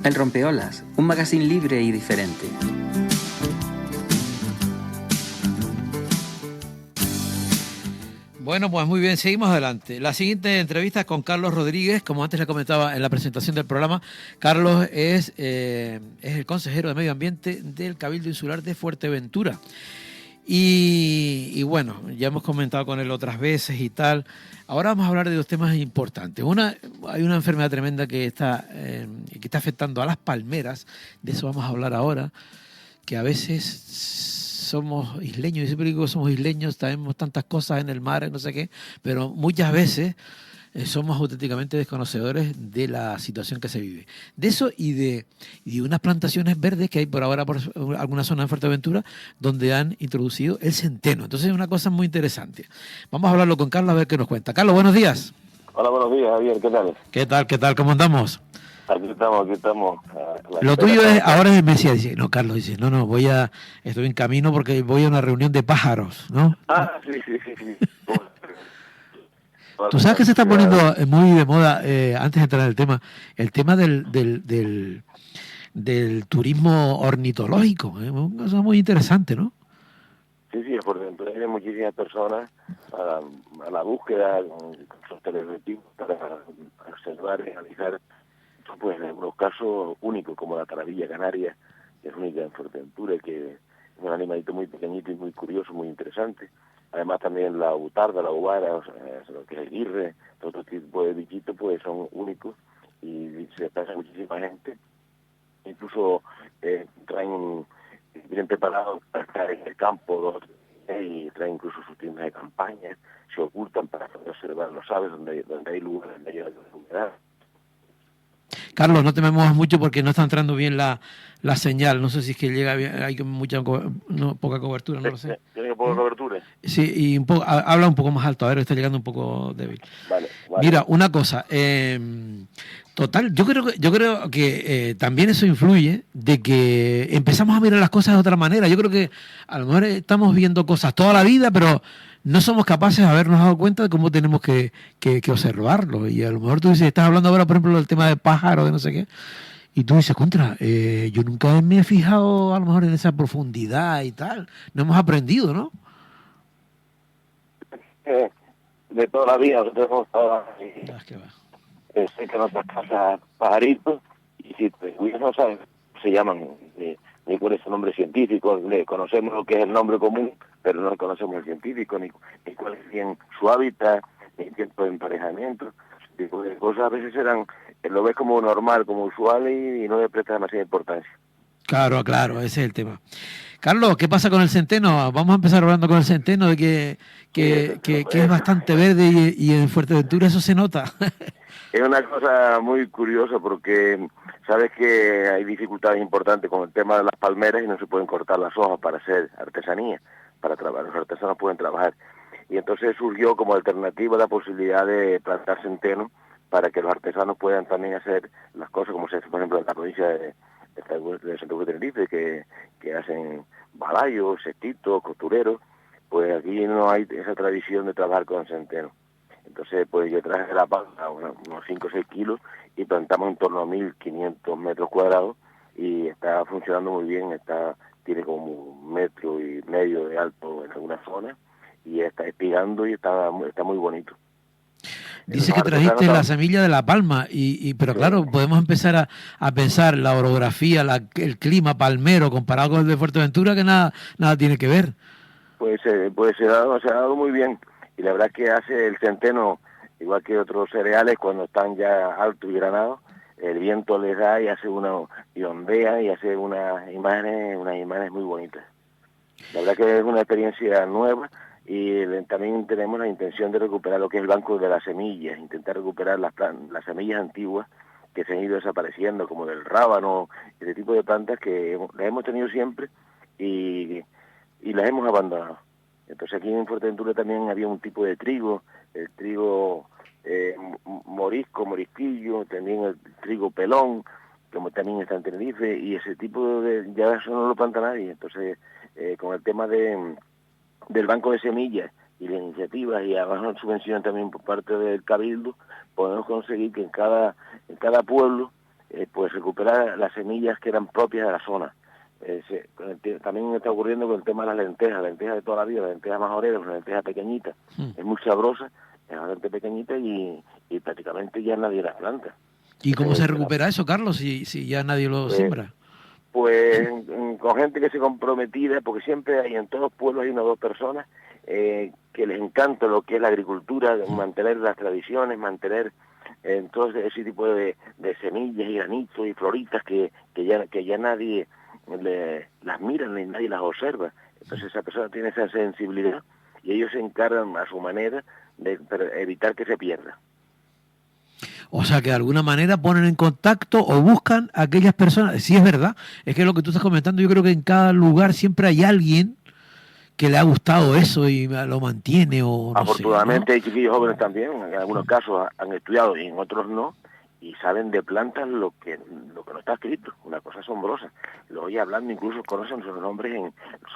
El Rompeolas, un magazine libre y diferente. Bueno, pues muy bien, seguimos adelante. La siguiente entrevista es con Carlos Rodríguez, como antes le comentaba en la presentación del programa. Carlos es el consejero de Medio Ambiente del Cabildo Insular de Fuerteventura. Y bueno, ya hemos comentado con él otras veces y tal. Ahora vamos a hablar de dos temas importantes. Hay una enfermedad tremenda que está afectando a las palmeras, de eso vamos a hablar ahora, que a veces somos isleños, y siempre digo que somos isleños, tenemos tantas cosas en el mar, no sé qué, pero muchas veces somos auténticamente desconocedores de la situación que se vive. De eso y de unas plantaciones verdes que hay por ahora por alguna zona de Fuerteventura donde han introducido el centeno. Entonces es una cosa muy interesante. Vamos a hablarlo con Carlos a ver qué nos cuenta. Carlos, buenos días. Hola, buenos días, Javier, ¿qué tal? ¿Qué tal? ¿Cómo andamos? Aquí estamos. Lo tuyo es, ahora me decía, dice, no, Carlos, dice, no, estoy en camino porque voy a una reunión de pájaros, ¿no? Sí. Tú sabes que se está poniendo muy de moda, antes de entrar en el tema del turismo ornitológico, ¿eh? Una cosa muy interesante, ¿no? Sí, por dentro hay muchísimas personas a la búsqueda con sus teleobjetivos para observar y analizar, pues en algunos casos únicos, como la taravilla canaria, que es única en Fuerteventura, que es un animalito muy pequeñito y muy curioso, muy interesante. Además también la butarda, la uvara, o sea, lo que es el guirre, todo otro tipo de bichitos, pues son únicos y se desplaza muchísima gente. Incluso vienen preparados para estar en el campo y traen incluso sus tiendas de campaña, se ocultan para poder observar los aves donde hay lugares donde hay humedad. Carlos, no te me muevas mucho porque no está entrando bien la señal. No sé si es que llega bien, hay poca cobertura, no lo sé. ¿Tiene poca cobertura? Sí, y habla un poco más alto, a ver, está llegando un poco débil. Vale. Mira, una cosa, total, yo creo que también eso influye de que empezamos a mirar las cosas de otra manera. Yo creo que a lo mejor estamos viendo cosas toda la vida, pero no somos capaces de habernos dado cuenta de cómo tenemos que observarlo. Y a lo mejor tú dices, estás hablando ahora, por ejemplo, del tema de pájaros, de no sé qué, y tú dices, yo nunca me he fijado a lo mejor en esa profundidad y tal. No hemos aprendido, ¿no? De toda la vida, nosotros hemos sé que en otras casas pajaritos, y si no saben cómo se llaman, ni cuál es su nombre científico, le conocemos lo que es el nombre común, pero no conocemos el científico, ni cuál es bien su hábitat, ni el tiempo de emparejamiento, tipo de cosas a veces lo ves como normal, como usual y no le prestas demasiada importancia. Claro, ese es el tema. Carlos, ¿qué pasa con el centeno? Vamos a empezar hablando con el centeno, de que es bastante verde y en Fuerteventura eso se nota. Es una cosa muy curiosa porque sabes que hay dificultades importantes con el tema de las palmeras y no se pueden cortar las hojas para hacer artesanía, para trabajar, los artesanos pueden trabajar. Y entonces surgió como alternativa la posibilidad de plantar centeno para que los artesanos puedan también hacer las cosas como se hace, por ejemplo, en la provincia de Santa Cruz de Tenerife, que hacen balayos, cestitos, costureros. Pues aquí no hay esa tradición de trabajar con centeno. Entonces, pues yo traje la palma unos 5 o 6 kilos y plantamos en torno a 1.500 metros cuadrados y está funcionando muy bien, tiene como 1,5 metros de alto en algunas zonas y está espigando y está muy bonito. Dice que trajiste la semilla de la palma, pero sí, claro, podemos empezar a pensar la orografía, el clima palmero comparado con el de Fuerteventura, que nada tiene que ver. Pues se ha dado muy bien. Y la verdad es que hace el centeno, igual que otros cereales, cuando están ya altos y granados, el viento les da y ondea y hace unas imágenes muy bonitas. La verdad que es una experiencia nueva y también tenemos la intención de recuperar lo que es el banco de las semillas, intentar recuperar las semillas antiguas que se han ido desapareciendo, como del rábano, ese tipo de plantas que las hemos tenido siempre y las hemos abandonado. Entonces aquí en Fuerteventura también había un tipo de trigo, el trigo morisquillo, también el trigo pelón, como también está en Tenerife, y ese tipo ya eso no lo planta nadie. Entonces con el tema del banco de semillas y las iniciativas y además subvenciones también por parte del Cabildo, podemos conseguir que en cada pueblo pues recuperar las semillas que eran propias de la zona. También está ocurriendo con el tema de las lentejas de toda la vida, las lentejas majoreras, una lenteja pequeñita, es muy sabrosa, es bastante pequeñita y prácticamente ya nadie las planta. ¿Y cómo se recupera eso, Carlos, si ya nadie lo siembra? Pues con gente que se comprometida, porque siempre hay en todos los pueblos hay una o dos personas que les encanta lo que es la agricultura, mantener las tradiciones, mantener todo ese tipo de semillas y granitos y floritas que ya nadie las mira ni nadie las observa. Entonces esa persona tiene esa sensibilidad y ellos se encargan a su manera de evitar que se pierda. O sea, que de alguna manera ponen en contacto o buscan a aquellas personas. Sí, es verdad. Es que lo que tú estás comentando, yo creo que en cada lugar siempre hay alguien que le ha gustado eso y lo mantiene o no Afortunadamente sé, ¿no? hay chiquillos jóvenes también, en algunos casos han estudiado y en otros no, y saben de plantas lo que no está escrito, una cosa asombrosa. Lo oye hablando, incluso conocen sus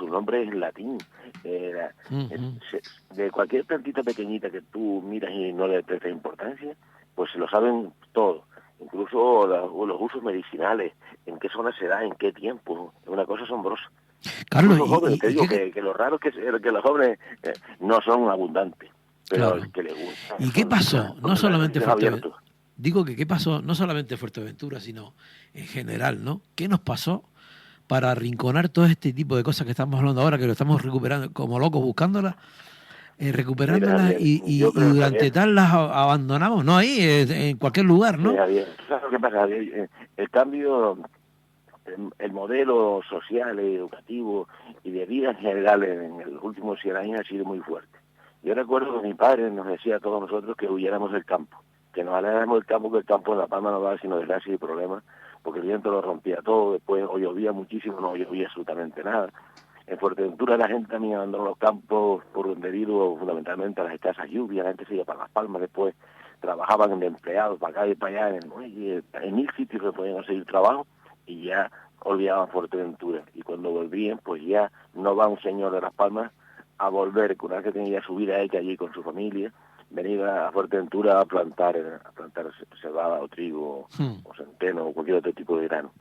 nombres en latín. De cualquier plantita pequeñita que tú miras y no le prestas importancia, pues se lo saben todo, incluso los usos medicinales, en qué zona se da, en qué tiempo, es una cosa asombrosa. Carlos, Los jóvenes, te digo que lo raro es que los jóvenes no son abundantes, pero claro. el que les gusta. ¿Y qué pasó? No solamente Fuerteventura. Digo que qué pasó, no solamente Fuerteventura, sino en general, ¿no? ¿Qué nos pasó para arrinconar todo este tipo de cosas que estamos hablando ahora, que lo estamos recuperando como locos buscándolas, recuperándolas y durante tal las abandonamos? No ahí, en cualquier lugar, ¿no? Sí, Javier. ¿Tú sabes lo que pasa, Javier? El cambio, el modelo social, educativo y de vida en general en los últimos 100 años ha sido muy fuerte. Yo recuerdo que mi padre nos decía a todos nosotros que huyéramos del campo, que nos alejáramos del campo, que el campo en La Palma no daba sino desgracia y problemas, porque el viento lo rompía todo, después o llovía muchísimo, no llovía absolutamente nada. En Fuerteventura la gente también abandonó los campos debido fundamentalmente a las escasas lluvias, la gente se iba para Las Palmas, después trabajaban de empleados para acá y para allá, en 1000 sitios que podían conseguir trabajo, y ya olvidaban Fuerteventura. Y cuando volvían, pues ya no va un señor de Las Palmas a volver, una vez que tenía su vida hecha allí con su familia, venir a Fuerteventura a plantar cebada o trigo o centeno o cualquier otro tipo de grano.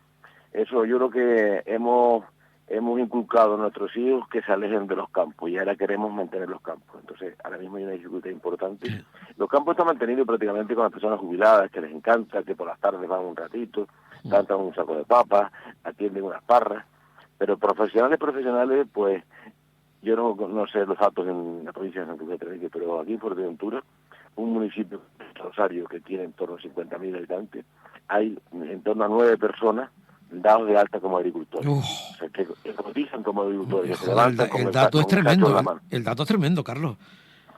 Eso yo creo que hemos inculcado a nuestros hijos que se alejen de los campos y ahora queremos mantener los campos. Entonces ahora mismo hay una dificultad importante. Sí. Los campos están mantenidos prácticamente con las personas jubiladas, que les encanta, que por las tardes van un ratito, cantan un saco de papas, atienden unas parras, pero profesionales, pues yo no sé los datos en la provincia de Santa Cruz, pero aquí en Fuerteventura, un municipio de Rosario que tiene en torno a 50.000 habitantes, hay en torno a 9 personas dados de alta como agricultores. O sea, que cotizan como agricultores. Que se levantan el dato es tremendo, el dato es tremendo, Carlos.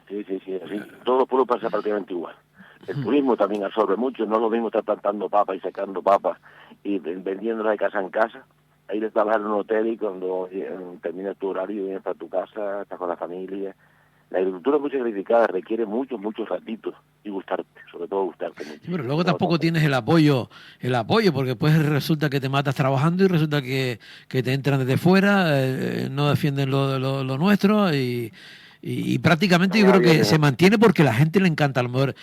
Sí, así. Todos los pueblos pasa prácticamente igual. El turismo también absorbe mucho, no es lo mismo estar plantando papas y sacando papas y vendiéndolas de casa en casa. Ahí de trabajar en un hotel y cuando terminas tu horario vienes para tu casa, estás con la familia. La agricultura es muy sacrificada, requiere muchos ratitos y gustarte, sobre todo gustarte mucho. Sí, pero luego tampoco tienes el apoyo, porque después resulta que te matas trabajando y resulta que te entran desde fuera, no defienden lo nuestro y prácticamente yo creo que se mantiene porque la gente le encanta a lo mejor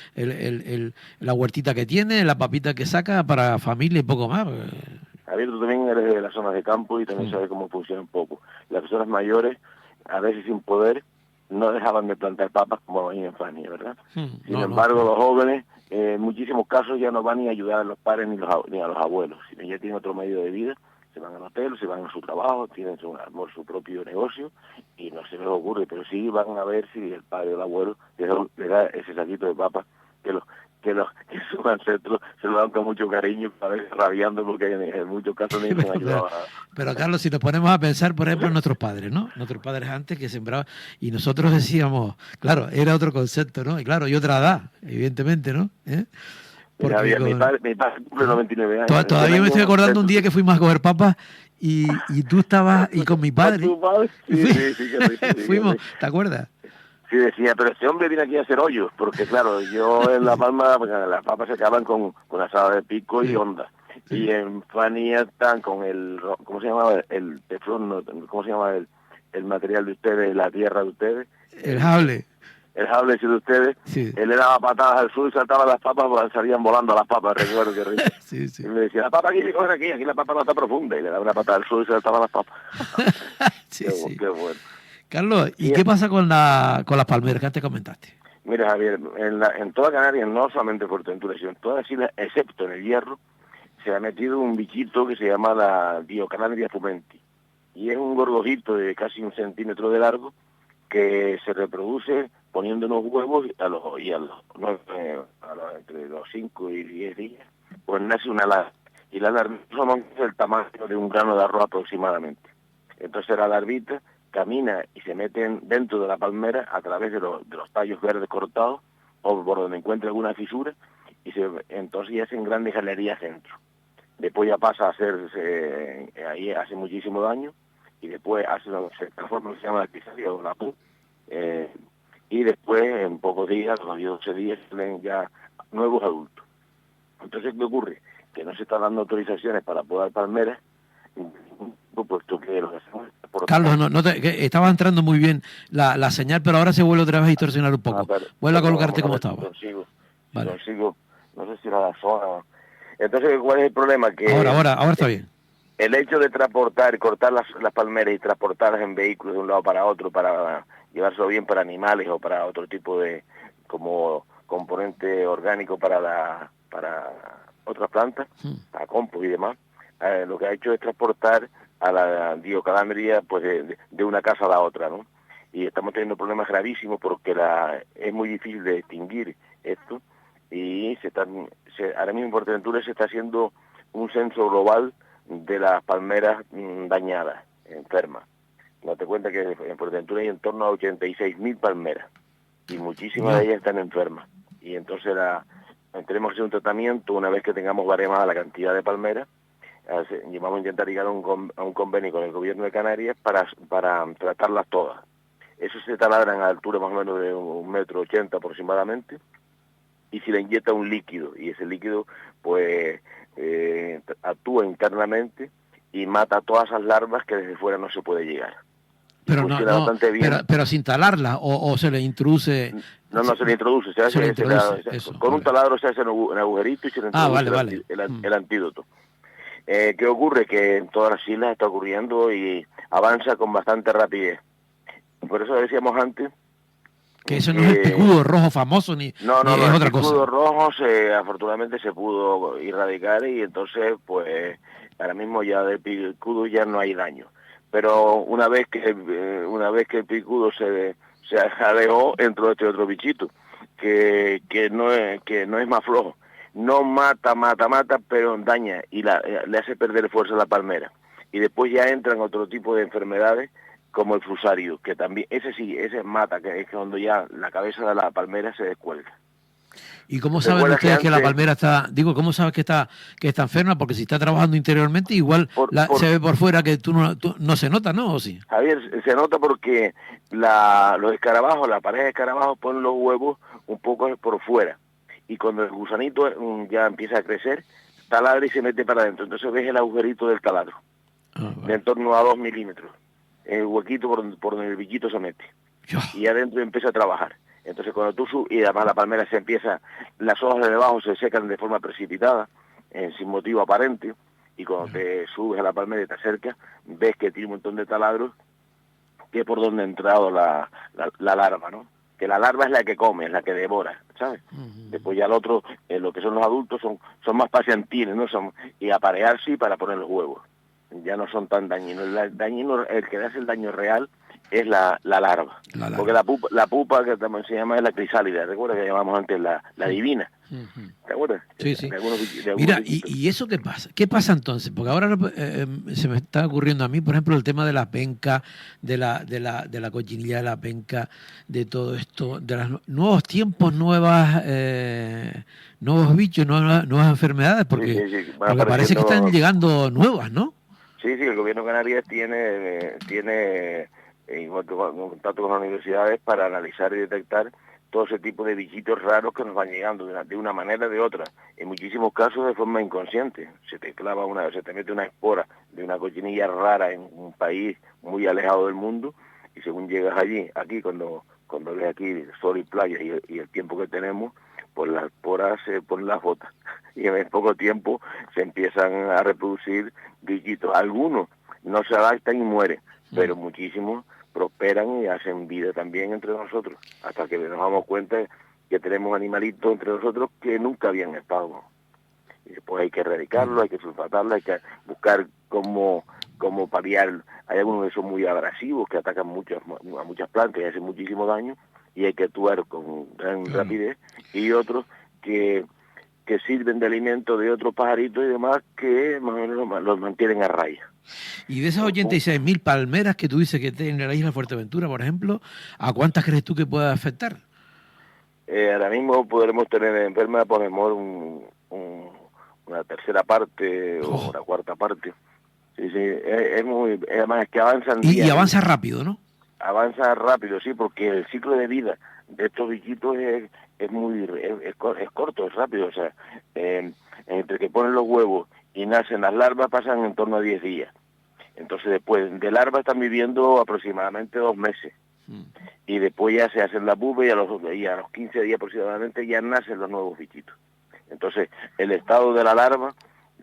la huertita que tiene, la papita que saca para familia y poco más. Javier, tú también eres de las zonas de campo y también sabes cómo funciona un poco. Las personas mayores, a veces sin poder, no dejaban de plantar papas como ahí en Fania, ¿verdad? Sin embargo, los jóvenes, en muchísimos casos, ya no van ni a ayudar a los padres ni a los abuelos, sino ya tienen otro medio de vida, se van al hotel, se van a su trabajo, tienen su propio negocio y no se les ocurre, pero sí van a ver si el padre o el abuelo le da ese saquito de papas que sus ancestros se lo dan con mucho cariño, a veces rabiando porque en muchos casos ni se han ayudado. Pero Carlos, si nos ponemos a pensar, por ejemplo, en nuestros padres, ¿no? Nuestros padres antes que sembraban, y nosotros decíamos, claro, era otro concepto, ¿no? Y claro, y otra edad, evidentemente, ¿no? Porque mi padre cumple 99 años. Todavía me estoy acordando un día que fuimos a coger papas y tú estabas, y con mi padre. ¿Con tu padre? Sí, fuimos, ¿te acuerdas? Sí, decía, pero este hombre viene aquí a hacer hoyos, porque claro, yo en La Palma, las papas se acaban con asada de pico y onda. Sí. Y en Fania están con ¿cómo se llamaba? El teflón, ¿cómo se llama el material de ustedes, la tierra de ustedes? El jable. el Hamlet de ustedes, Sí. él le daba patadas al sur y saltaba las papas, pues salían volando las papas, recuerdo que risa. Sí, sí. Y me decía, la papa aquí, coge aquí la papa no está profunda, y le daba una patada al sur y saltaba las papas. Sí, qué, sí. qué bueno. Carlos, ¿y Y qué pasa con las palmeras que antes comentaste? mira, Javier, en toda Canarias, no solamente en Fuerteventura, sino en todas las islas, excepto en el Hierro, se ha metido un bichito que se llama la Diocanandria fumenti. Y es un gorgojito de casi 1 centímetro de largo que se reproduce poniendo unos huevos entre los 5 y 10 días, pues nace una larva. Y la larva es el tamaño de un grano de arroz aproximadamente. Entonces la larvita camina y se mete dentro de la palmera a través de los tallos verdes cortados o por donde encuentra alguna fisura y entonces ya hacen grandes galerías dentro. Después ya pasa a hacerse, ahí hace muchísimo daño y después se transforma en lo que se llama la crisalia o la pu. Y después en pocos días, a los 12 días, salen ya nuevos adultos. Entonces, ¿qué ocurre? Que no se están dando autorizaciones para podar palmeras, puesto que lo que hacemos es por... Carlos, que estaba entrando muy bien la señal, pero ahora se vuelve otra vez a distorsionar un poco. Vuelve a colocarte como estaba. Vale. Consigo, no sé si era la zona. Entonces, ¿cuál es el problema? Que ahora está bien. el hecho de cortar las palmeras y transportarlas en vehículos de un lado para otro para llevarlo bien para animales o para otro tipo de como componente orgánico para otras plantas, para compost y demás, lo que ha hecho es transportar a la Diocalandria pues de una casa a la otra, ¿no? Y estamos teniendo problemas gravísimos porque es muy difícil de distinguir esto y ahora mismo en Fuerteventura se está haciendo un censo global de las palmeras dañadas, enfermas. Date cuenta que en Fuerteventura hay en torno a 86.000 palmeras y muchísimas de ellas están enfermas. Y entonces tenemos que hacer un tratamiento una vez que tengamos baremada la cantidad de palmeras. Y vamos a intentar llegar a un convenio con el gobierno de Canarias para tratarlas todas. Eso se taladran a altura más o menos de 1,80 metros aproximadamente y se le inyecta un líquido y ese líquido pues actúa internamente y mata todas esas larvas que desde fuera no se puede llegar. Pero bastante bien. Pero sin talarla o se le introduce. No se le introduce, con un taladro se hace un agujerito y se le introduce el antídoto. ¿Qué ocurre? Que en todas las islas está ocurriendo y avanza con bastante rapidez. Por eso decíamos antes que eso no es el picudo rojo famoso ni es otra cosa. El picudo rojo afortunadamente se pudo erradicar y entonces pues ahora mismo ya del picudo ya no hay daño. Pero una vez que el picudo se alejó, entró este otro bichito que no es más flojo. No mata, pero daña y le hace perder fuerza a la palmera. Y después ya entran otro tipo de enfermedades como el fusario, que también, ese mata, que es cuando ya la cabeza de la palmera se descuelga. ¿Y cómo saben ustedes que la palmera cómo sabes que está enferma? Porque si está trabajando interiormente, igual se ve por fuera que tú no se nota, ¿no? ¿O sí? Javier, se nota porque los escarabajos, la pareja de escarabajos ponen los huevos un poco por fuera. Y cuando el gusanito ya empieza a crecer, taladra y se mete para adentro. Entonces ves el agujerito del taladro, de en torno a 2 milímetros. El huequito por donde el bichito se mete. Y adentro empieza a trabajar. Entonces cuando tú subes, y además la palmera las hojas de debajo se secan de forma precipitada, sin motivo aparente, y cuando te subes a la palmera y te acercas, ves que tiene un montón de taladros, que es por donde ha entrado la larva, ¿no? Que la larva es la que come, es la que devora, ¿sabes? Después ya el otro, lo que son los adultos, son más pacientines, ¿no? Y aparearse para poner los huevos. Ya no son tan dañinos. El que hace el daño real es la larva. Porque la pupa que también se llama es la crisálida. ¿Recuerdas que llamamos antes la divina? ¿Te acuerdas? Sí. Mira, ¿y eso qué pasa? ¿Qué pasa entonces? Porque ahora se me está ocurriendo a mí, por ejemplo, el tema de la penca, de la cochinilla de la penca, de todo esto, de los nuevos tiempos, nuevos bichos, nuevas enfermedades, porque parece que están llegando nuevas, ¿no? Sí, el gobierno de Canarias tiene igual que contacto con las universidades para analizar y detectar todo ese tipo de bichitos raros que nos van llegando de una manera o de otra. En muchísimos casos de forma inconsciente. Se te mete una espora de una cochinilla rara en un país muy alejado del mundo y según llegas aquí cuando cuando ves aquí sol y playa y el tiempo que tenemos, pues las esporas se ponen las botas y en poco tiempo se empiezan a reproducir bichitos. Algunos no se adaptan y mueren, pero muchísimos prosperan y hacen vida también entre nosotros, hasta que nos damos cuenta que tenemos animalitos entre nosotros que nunca habían estado. Y después hay que erradicarlo, hay que sulfatarlo, hay que buscar cómo paliar. Hay algunos que son muy agresivos, que atacan a muchas plantas y hacen muchísimo daño, y hay que actuar con gran rapidez, y otros que sirven de alimento de otros pajaritos y demás que más o menos los mantienen a raya. Y de esas 86.000 palmeras que tú dices que tiene la isla de Fuerteventura, por ejemplo, ¿a cuántas crees tú que puede afectar? Ahora mismo podremos tener enferma por mejor una tercera parte o una cuarta parte. Sí, es muy, además es que avanzan y avanza rápido, ¿no? Avanza rápido, sí, porque el ciclo de vida de estos bichitos es corto, es rápido, o sea, entre que ponen los huevos y nacen las larvas pasan en torno a 10 días. Entonces después de larvas están viviendo aproximadamente 2 meses. Y después ya se hacen la pupa y a los 15 días aproximadamente ya nacen los nuevos bichitos. Entonces el estado de la larva,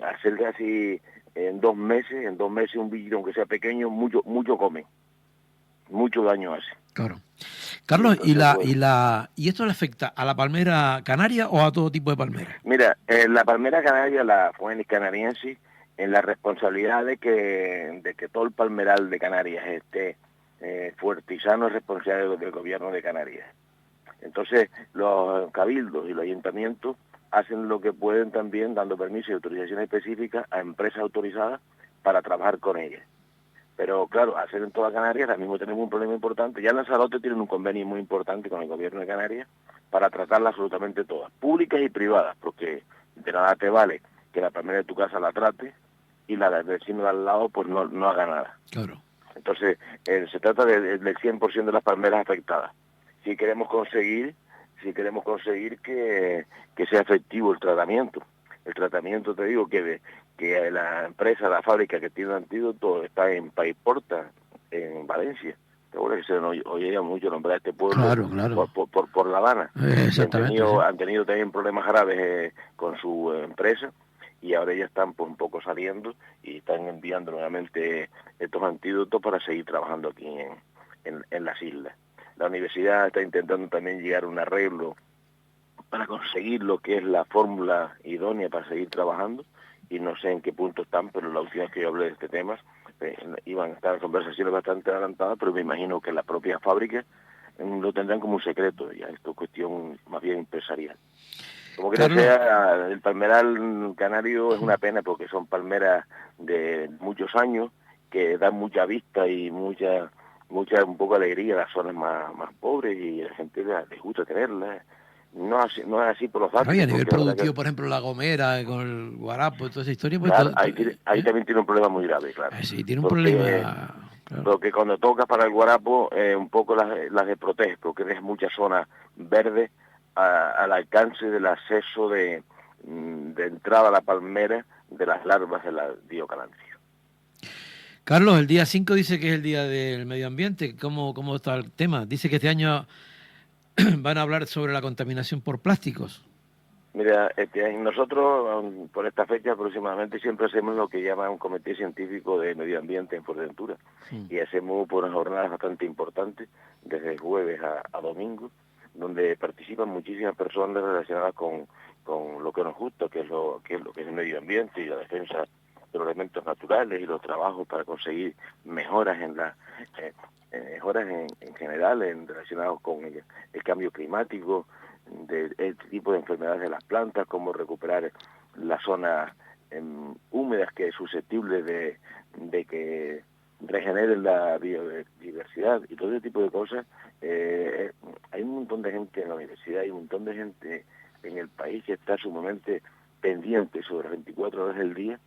hacer casi en 2 meses un bichito, aunque sea pequeño, mucho come, mucho daño hace. Claro. Carlos, Entonces, ¿y esto le afecta a la palmera canaria o a todo tipo de palmera? Mira, la palmera canaria, la Phoenix canariensis, en la responsabilidad de que todo el palmeral de Canarias esté fuerte y sano, es responsabilidad del gobierno de Canarias. Entonces, los cabildos y los ayuntamientos hacen lo que pueden también, dando permisos y autorizaciones específicas a empresas autorizadas para trabajar con ellas. Pero claro, hacer en toda Canarias, ahora mismo tenemos un problema importante. Ya en Lanzarote tienen un convenio muy importante con el gobierno de Canarias para tratarlas absolutamente todas, públicas y privadas, porque de nada te vale que la palmera de tu casa la trate y la del vecino de al lado pues no haga nada. Claro. Entonces, se trata del 100% de las palmeras afectadas. Si queremos conseguir que sea efectivo el tratamiento, te digo que la empresa, la fábrica que tiene el antídoto está en Paiporta, en Valencia. Seguro que se oía mucho nombrar este pueblo. Claro. Por La Habana. Exactamente. Han tenido también problemas graves con su empresa, y ahora ya están pues, un poco saliendo y están enviando nuevamente estos antídotos para seguir trabajando aquí en las islas. La universidad está intentando también llegar a un arreglo para conseguir lo que es la fórmula idónea para seguir trabajando, y no sé en qué punto están, pero la última vez que yo hablé de este tema iban a estar conversaciones bastante adelantadas, pero me imagino que la propia fábrica lo tendrán como un secreto, ya esto es cuestión más bien empresarial. Como que sea, el palmeral canario es una pena porque son palmeras de muchos años que dan mucha vista y mucha un poco alegría a las zonas más pobres, y a la gente les gusta tenerlas. No es así por los datos. Y a nivel productivo, por ejemplo, La Gomera, con el guarapo, toda esa historia. Pues, claro, ahí también tiene un problema muy grave, claro. Sí, tiene un problema. Claro. Porque cuando tocas para el guarapo, un poco las desproteges, porque tienes muchas zonas verdes al alcance del acceso de entrada a la palmera de las larvas de la Diocalantia. Carlos, el día 5 dice que es el día del medio ambiente. ¿Cómo está el tema? Dice que este año van a hablar sobre la contaminación por plásticos. Mira, nosotros por esta fecha aproximadamente siempre hacemos lo que llama un comité científico de medio ambiente en Fuerteventura, y hacemos por unas jornadas bastante importantes, desde jueves a domingo, donde participan muchísimas personas relacionadas con lo que nos gusta, que es lo que es el medio ambiente y la defensa de los elementos naturales y los trabajos para conseguir mejoras en general relacionados con el cambio climático, de este tipo de enfermedades de las plantas, cómo recuperar las zonas húmedas que es susceptible de que regeneren la biodiversidad y todo ese tipo de cosas. Hay un montón de gente en la universidad, hay un montón de gente en el país que está sumamente pendiente sobre las 24 horas del día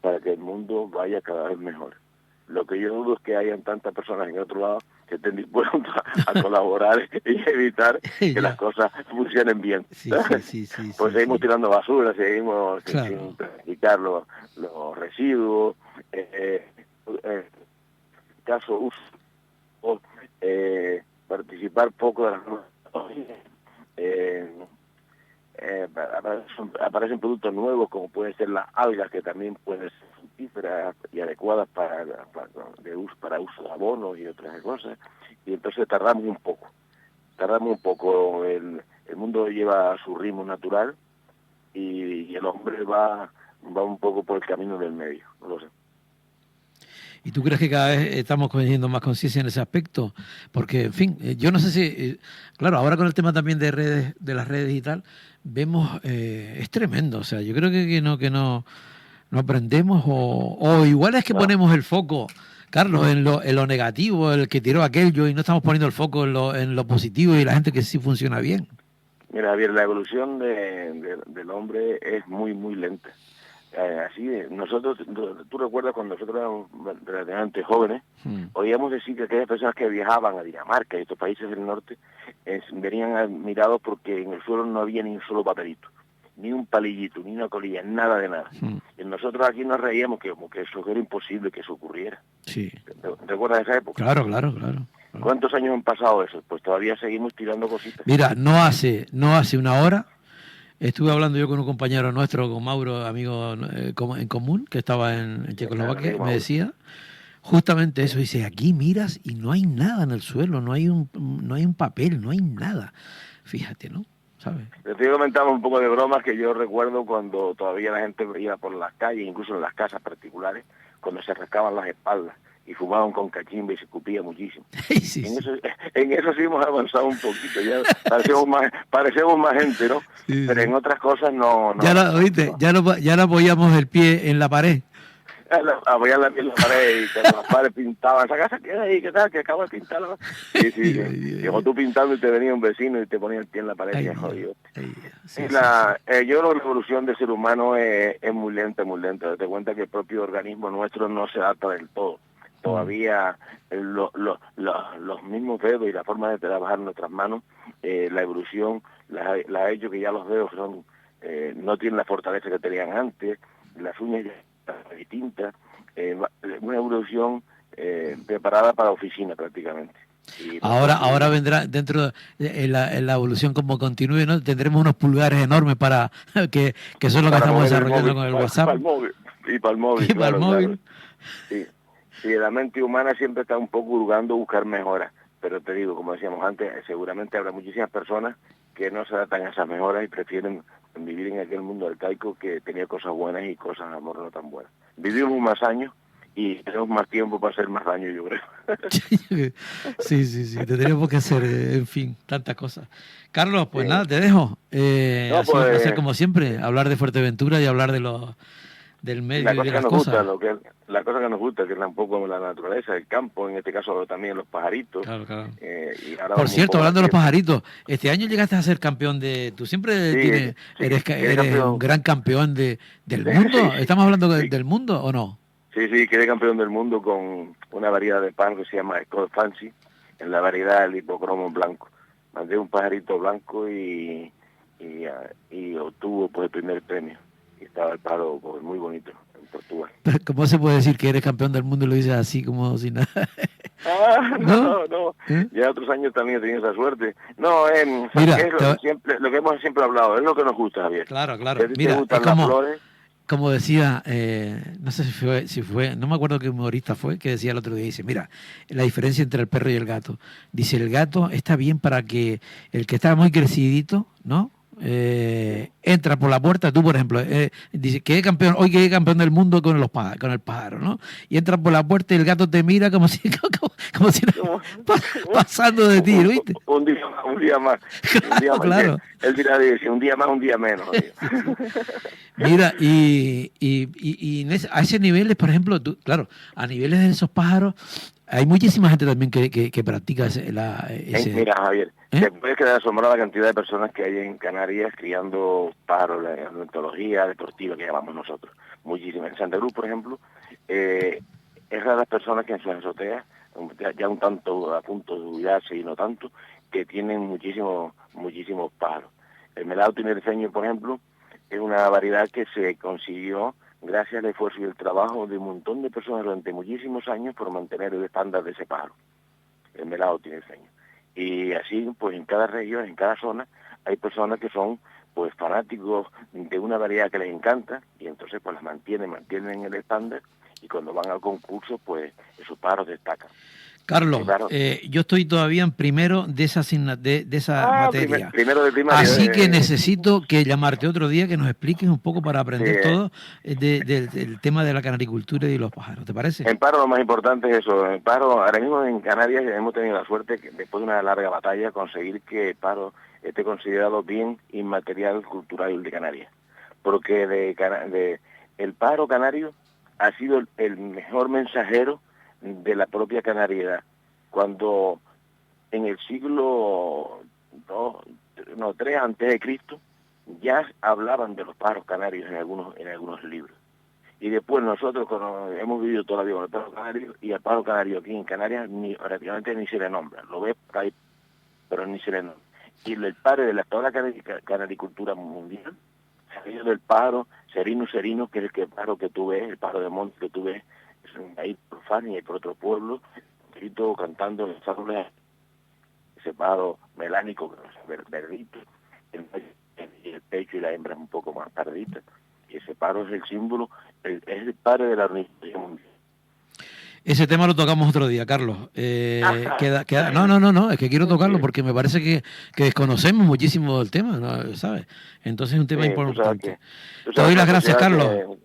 para que el mundo vaya cada vez mejor. Lo que yo dudo es que hayan tantas personas en otro lado que estén dispuestos a colaborar y evitar que las cosas funcionen bien. Sí, pues seguimos tirando basura, seguimos sin planificar los residuos, caso uso participar poco de las nuevas tecnologías. Aparecen productos nuevos como pueden ser las algas, que también pueden ser fructíferas y adecuadas para uso de abonos y otras cosas, y entonces tardamos un poco, el mundo lleva su ritmo natural y el hombre va un poco por el camino del medio, no lo sé. ¿Y tú crees que cada vez estamos cogiendo más conciencia en ese aspecto? Porque, en fin, yo no sé si, claro, ahora con el tema también de redes, de las redes y tal, vemos, es tremendo. O sea, yo creo que no aprendemos o igual es que ponemos el foco, Carlos, en lo negativo, el que tiró aquello, y no estamos poniendo el foco en lo positivo y la gente que sí funciona bien. Mira, Javier, la evolución del hombre es muy, muy lenta. Nosotros, tú recuerdas cuando nosotros éramos relativamente jóvenes, oíamos decir que aquellas personas que viajaban a Dinamarca y estos países del norte venían admirados porque en el suelo no había ni un solo papelito, ni un palillito, ni una colilla, nada de nada. Y nosotros aquí nos reíamos que como que eso era imposible que eso ocurriera. Sí. ¿Te recuerdas de esa época? Claro. ¿Cuántos años han pasado eso? Pues todavía seguimos tirando cositas. Mira, no hace una hora estuve hablando yo con un compañero nuestro, con Mauro, amigo en común, que estaba en Checoslovaquia, me decía justamente eso. Dice, aquí miras y no hay nada en el suelo, no hay un papel, no hay nada. Fíjate, ¿no? ¿Sabes? Te comentaba un poco de bromas que yo recuerdo cuando todavía la gente iba por las calles, incluso en las casas particulares, cuando se rascaban las espaldas y fumaban con cachimba y se escupía muchísimo. Sí. En eso sí hemos avanzado un poquito, ya parecemos más gente, ¿no? Sí, pero en otras cosas no. ¿Oíste? Ya no apoyamos el pie en la pared. Apoyar la piel en la pared y que los padres pintaban, esa casa queda ahí, ¿qué tal? Que acabo de pintarla. Sí. Llegó tú pintando y te venía un vecino y te ponía el pie en la pared y ya jodido. Yo creo que la evolución del ser humano es muy lenta. Date cuenta que el propio organismo nuestro no se adapta del todo. Todavía los mismos dedos y la forma de trabajar nuestras manos, la evolución la ha hecho que ya los dedos no tienen la fortaleza que tenían antes, las uñas ya están distintas, una evolución preparada para oficina prácticamente. Ahora vendrá dentro de la evolución como continúe, ¿no? Tendremos unos pulgares enormes para que eso es lo que estamos desarrollando con el WhatsApp. Para el móvil. Y para el móvil. Para el móvil. Sí. Sí, la mente humana siempre está un poco hurgando buscar mejoras, pero te digo, como decíamos antes, seguramente habrá muchísimas personas que no se adaptan a esas mejoras y prefieren vivir en aquel mundo arcaico que tenía cosas buenas y cosas, amor, no tan buenas. Vivimos más años y tenemos más tiempo para hacer más daño, yo creo. Sí, tendríamos que hacer, en fin, tantas cosas. Carlos, pues nada, te dejo. Ha sido un placer, como siempre, hablar de Fuerteventura y hablar del medio y de las cosas. La cosa que nos gusta, que es un poco la naturaleza, el campo, en este caso también los pajaritos. Claro. Y ahora por cierto, hablando de los pajaritos, este año llegaste a ser campeón tú siempre eres un gran campeón del mundo. Sí, ¿Estamos hablando del mundo o no? Sí, quedé campeón del mundo con una variedad de pájaros que se llama Scott Fancy, en la variedad del hipocromo blanco. Mandé un pajarito blanco y obtuvo pues el primer premio. Y estaba el pájaro pues, muy bonito en Portugal. ¿Cómo se puede decir que eres campeón del mundo y lo dices así como si nada? No. Ya otros años también he tenido esa suerte. No, mira, lo que hemos siempre hablado, es lo que nos gusta, Javier. Claro. Mira, es como decía, no sé si fue, no me acuerdo qué humorista fue, que decía el otro día, dice, mira, la diferencia entre el perro y el gato. Dice, el gato está bien para que el que está muy crecidito, ¿no? Entra por la puerta, tú por ejemplo, dice quedé campeón del mundo con el pájaro, ¿no? Y entra por la puerta y el gato te mira como si pasando de ti, ¿viste? Un día más. Claro. Él dirá, un día más, un día menos. Mira, y a ese nivel, por ejemplo, claro, a niveles de esos pájaros, hay muchísima gente también que practica ese... Mira, Javier, te puedes quedar asombrado la cantidad de personas que hay en Canarias criando pájaros, la ornitología deportiva que llamamos nosotros. Muchísimas. En Santa Cruz, por ejemplo, es rara las personas que en sus azoteas, ya un tanto a punto de jubilarse y no tanto, que tienen muchísimos pájaros. El melao tinerfeño, por ejemplo, es una variedad que se consiguió gracias al esfuerzo y el trabajo de un montón de personas durante muchísimos años por mantener el estándar de ese pájaro, el melao tinerfeño. Y así, pues en cada región, en cada zona, hay personas que son pues fanáticos de una variedad que les encanta y entonces pues las mantienen en el estándar y cuando van al concurso pues esos paros destacan. Carlos, Sí, claro. yo estoy todavía en primero de esa, de esa materia. Primero de primaria. Así que necesito que llamarte otro día que nos expliques un poco para aprender todo del tema de la canaricultura y los pájaros. ¿Te parece? En paro lo más importante es eso. En paro, ahora mismo en Canarias hemos tenido la suerte que después de una larga batalla conseguir que el paro esté considerado bien inmaterial cultural de Canarias. Porque el paro canario ha sido el mejor mensajero de la propia canariedad. Cuando en el siglo III antes de Cristo ya hablaban de los paros canarios en algunos libros. Y después nosotros hemos vivido todavía con el paro canario y el paro canario aquí en Canarias prácticamente ni se le nombra. Lo ves por ahí, pero ni se le nombra. Y el padre de toda la canaricultura mundial salió del paro serino, que es el paro que tú ves, el paro de monte que tú ves, es ahí por Fania y por otro pueblo, grito cantando en los árboles, ese paro melánico, verdito, el pecho y la hembra es un poco más tardita. Y ese paro es el símbolo, es el padre de la organización mundial. Ese tema lo tocamos otro día, Carlos. No, es que quiero tocarlo porque me parece que desconocemos muchísimo el tema, ¿no? ¿Sabes? Entonces es un tema importante. Te doy las gracias, Carlos.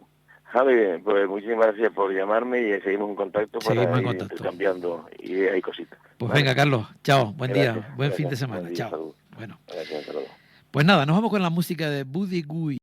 Javi, pues muchísimas gracias por llamarme y seguimos en contacto para ir intercambiando ideas y cositas. Pues ¿vale? Venga, Carlos, chao, buen día, buen fin de semana, chao. Bueno, pues nada, nos vamos con la música de Buddy Guy.